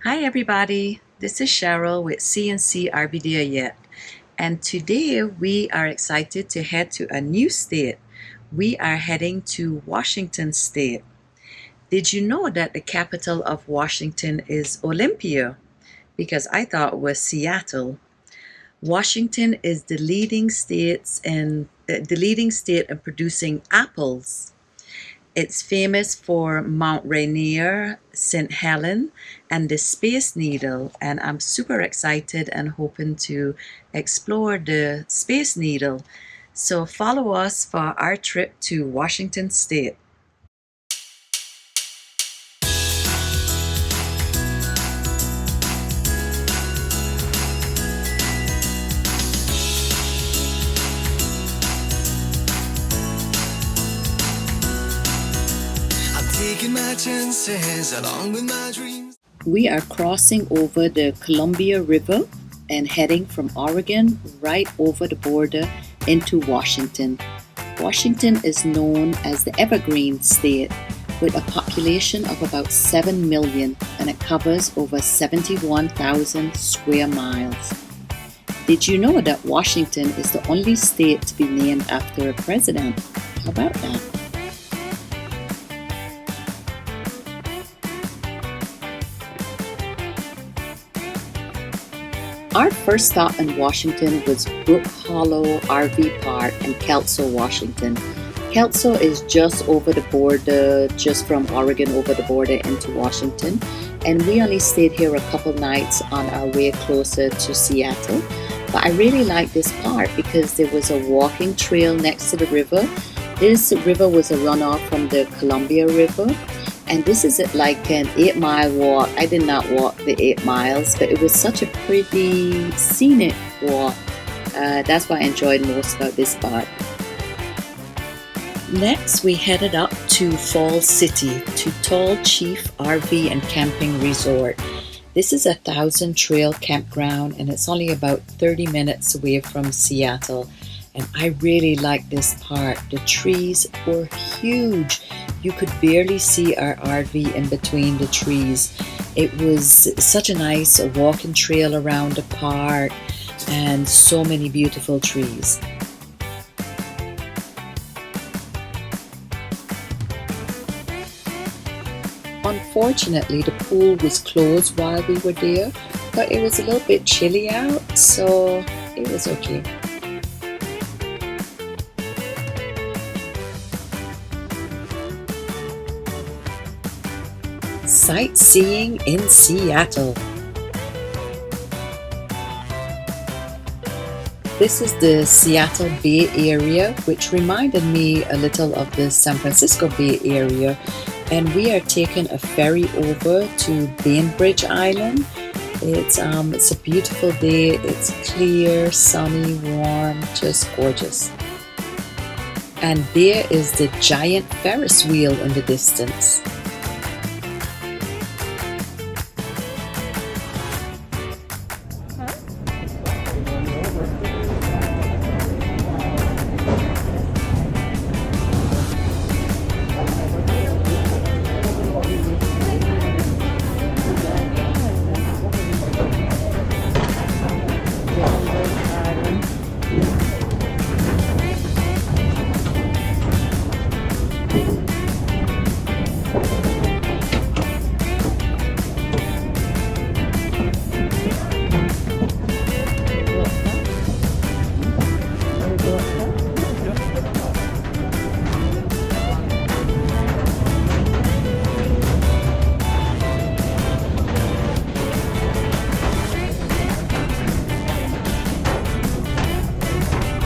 Hi everybody, this is Cheryl with CNC RBDA Yet, and today we are excited to head to a new state. We are heading to Washington State. Did you know that the capital of Washington is Olympia? Because I thought it was Seattle. Washington is the leading state in producing apples. It's famous for Mount Rainier, St. Helen, and the Space Needle, and I'm super excited and hoping to explore the Space Needle. So follow us for our trip to Washington State. I'm taking my chances along with my dreams. We are crossing over the Columbia River and heading from Oregon right over the border into Washington. Washington is known as the Evergreen State with a population of about 7 million, and it covers over 71,000 square miles. Did you know that Washington is the only state to be named after a president? How about that? Our first stop in Washington was Brook Hollow RV Park in Kelso, Washington. Kelso is just over the border, just from Oregon over the border into Washington. And we only stayed here a couple nights on our way closer to Seattle. But I really like this park because there was a walking trail next to the river. This river was a runoff from the Columbia River. And this is like an 8-mile walk. I did not walk the 8 miles, but it was such a pretty scenic walk. That's what I enjoyed most about this part. Next, we headed up to Falls City to Tall Chief RV and Camping Resort. This is a 1,000 trail campground and it's only about 30 minutes away from Seattle. And I really like this park. The trees were huge. You could barely see our RV in between the trees. It was such a nice walking trail around the park and so many beautiful trees. Unfortunately, the pool was closed while we were there, but it was a little bit chilly out, so it was okay. Sightseeing in Seattle. This is the Seattle Bay Area, which reminded me a little of the San Francisco Bay Area. And we are taking a ferry over to Bainbridge Island. It's a beautiful day. It's clear, sunny, warm, just gorgeous. And there is the giant Ferris wheel in the distance.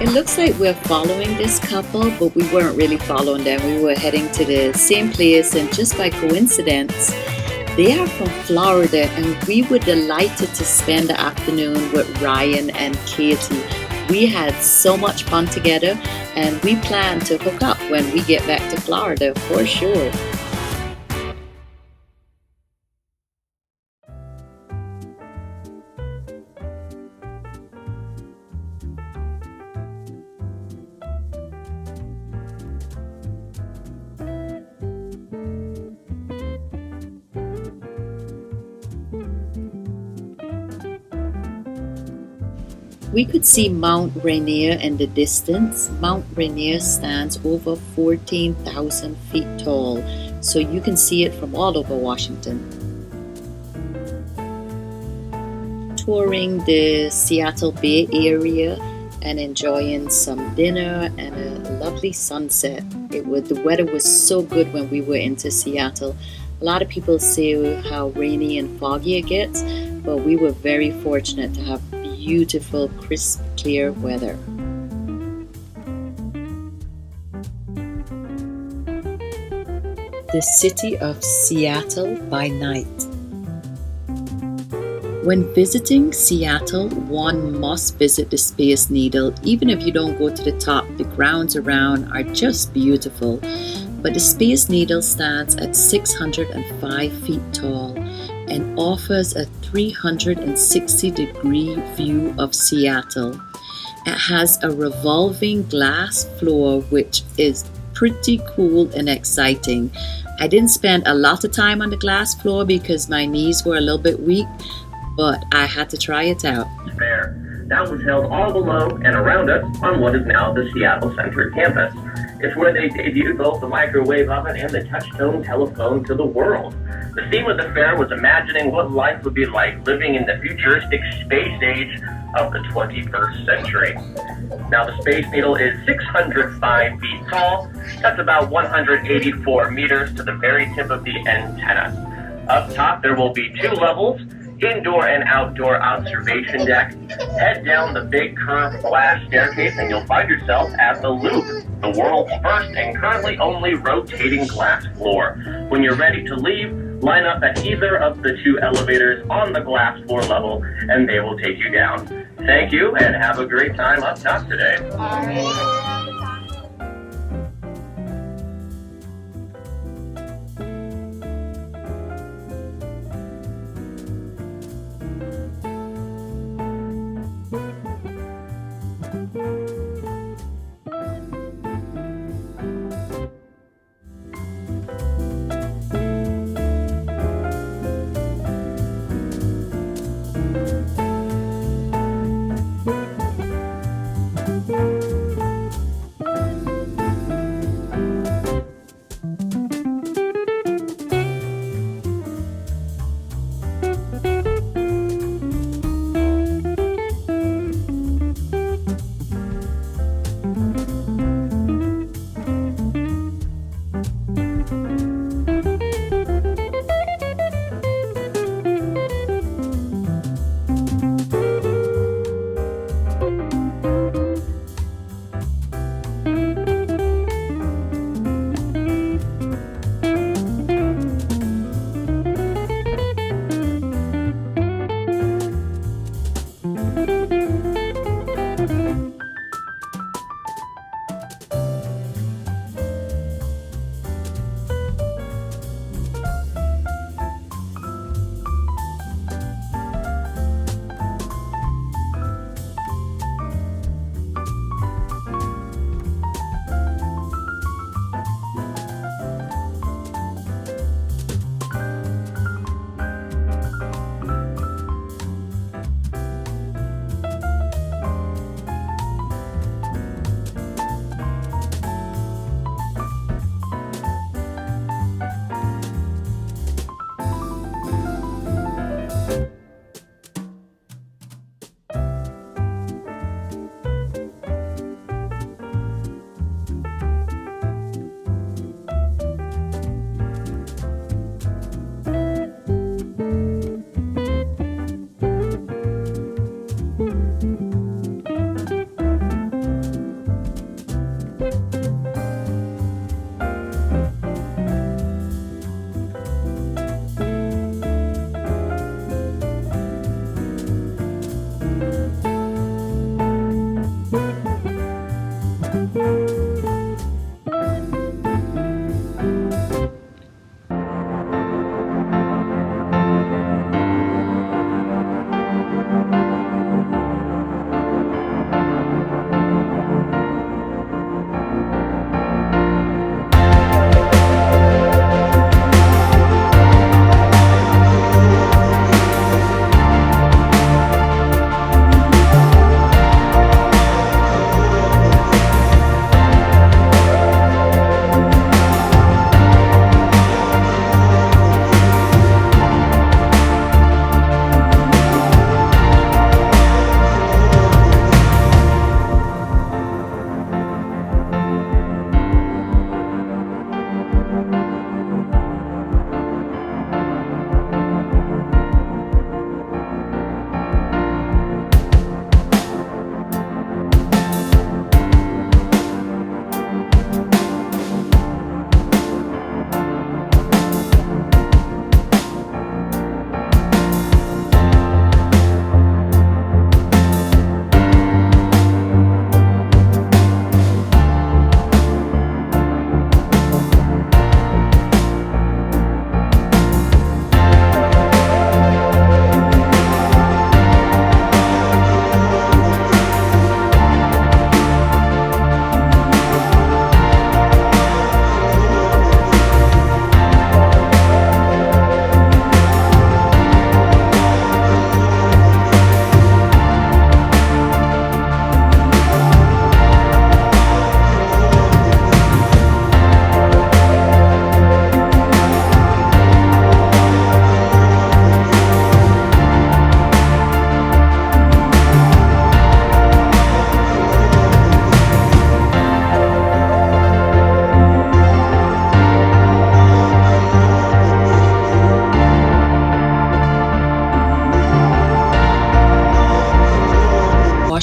It looks like we're following this couple, but we weren't really following them. We were heading to the same place, and just by coincidence, they are from Florida, and we were delighted to spend the afternoon with Ryan and Katie. We had so much fun together, and we plan to hook up when we get back to Florida for sure. We could see Mount Rainier in the distance. Mount Rainier stands over 14,000 feet tall, so you can see it from all over Washington. Touring the Seattle Bay Area and enjoying some dinner and a lovely sunset. The weather was so good when we were into Seattle. A lot of people say how rainy and foggy it gets, but we were very fortunate to have beautiful, crisp, clear weather. The city of Seattle by night. When visiting Seattle, one must visit the Space Needle. Even if you don't go to the top, the grounds around are just beautiful. But the Space Needle stands at 605 feet tall and offers a 360-degree view of Seattle. It has a revolving glass floor, which is pretty cool and exciting. I didn't spend a lot of time on the glass floor because my knees were a little bit weak, but I had to try it out. Fair. That was held all below and around us on what is now the Seattle Center campus. It's where they debuted both the microwave oven and the touch-tone telephone to the world. The theme of the fair was imagining what life would be like living in the futuristic space age of the 21st century. Now, the Space Needle is 605 feet tall. That's about 184 meters to the very tip of the antenna. Up top, there will be 2 levels, indoor and outdoor observation deck. Head down the big curved glass staircase and you'll find yourself at the Loop, the world's first and currently only rotating glass floor. When you're ready to leave, line up at either of the 2 elevators on the glass floor level and they will take you down. Thank you and have a great time up top today.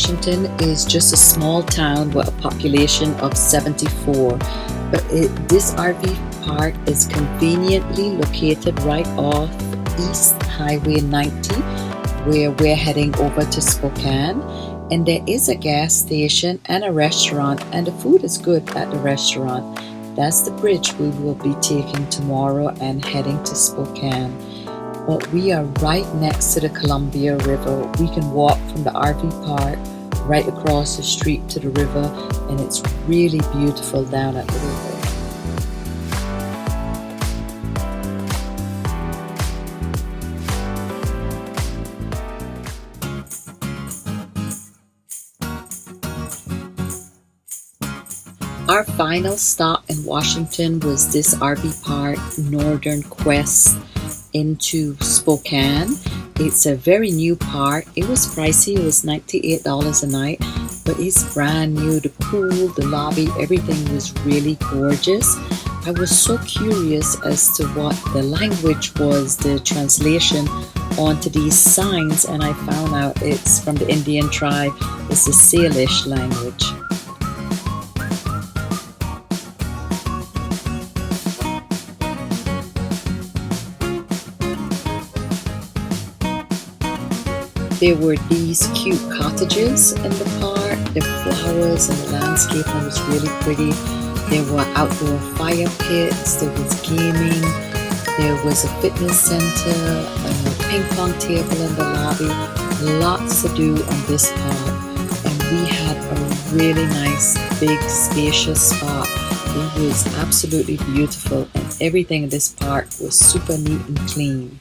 Washington is just a small town with a population of 74, but this RV park is conveniently located right off East Highway 90, where we're heading over to Spokane. And there is a gas station and a restaurant, and the food is good at the restaurant. That's the bridge we will be taking tomorrow and heading to Spokane. But we are right next to the Columbia River. We can walk from the RV park right across the street to the river, and it's really beautiful down at the river. Our final stop in Washington was this RV park, Northern Quest, into Spokane. It's a very new park. It was pricey. It was $98 a night, but it's brand new. The pool, the lobby, everything was really gorgeous. I was so curious as to what the language was, the translation onto these signs, and I found out it's from the Indian tribe. It's the Salish language. There were these cute cottages in the park. The flowers and the landscaping was really pretty. There were outdoor fire pits. There was gaming. There was a fitness center, a ping pong table in the lobby. Lots to do on this park. And we had a really nice, big, spacious spot. It was absolutely beautiful, and everything in this park was super neat and clean.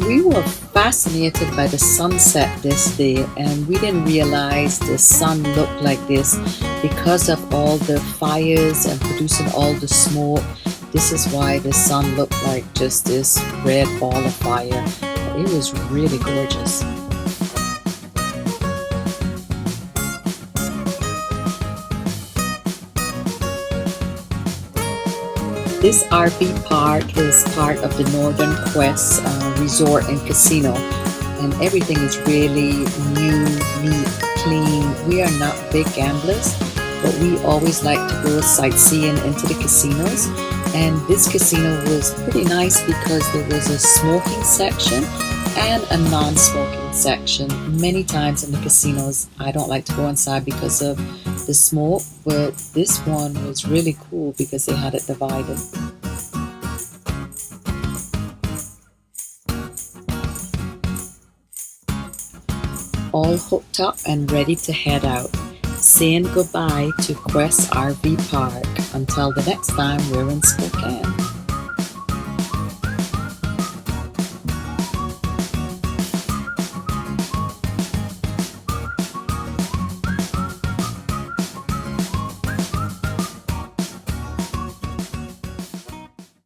We were fascinated by the sunset this day, and we didn't realize the sun looked like this because of all the fires and producing all the smoke. This is why the sun looked like just this red ball of fire. It was really gorgeous. This RV park is part of the Northern Quest Resort and Casino, and everything is really new, neat, clean. We are not big gamblers, but we always like to go sightseeing into the casinos, and this casino was pretty nice because there was a smoking section and a non-smoking section. Many times in the casinos, I don't like to go inside because of the smoke, but this one was really cool because they had it divided. All hooked up and ready to head out, saying goodbye to Quest RV Park until the next time we're in Spokane.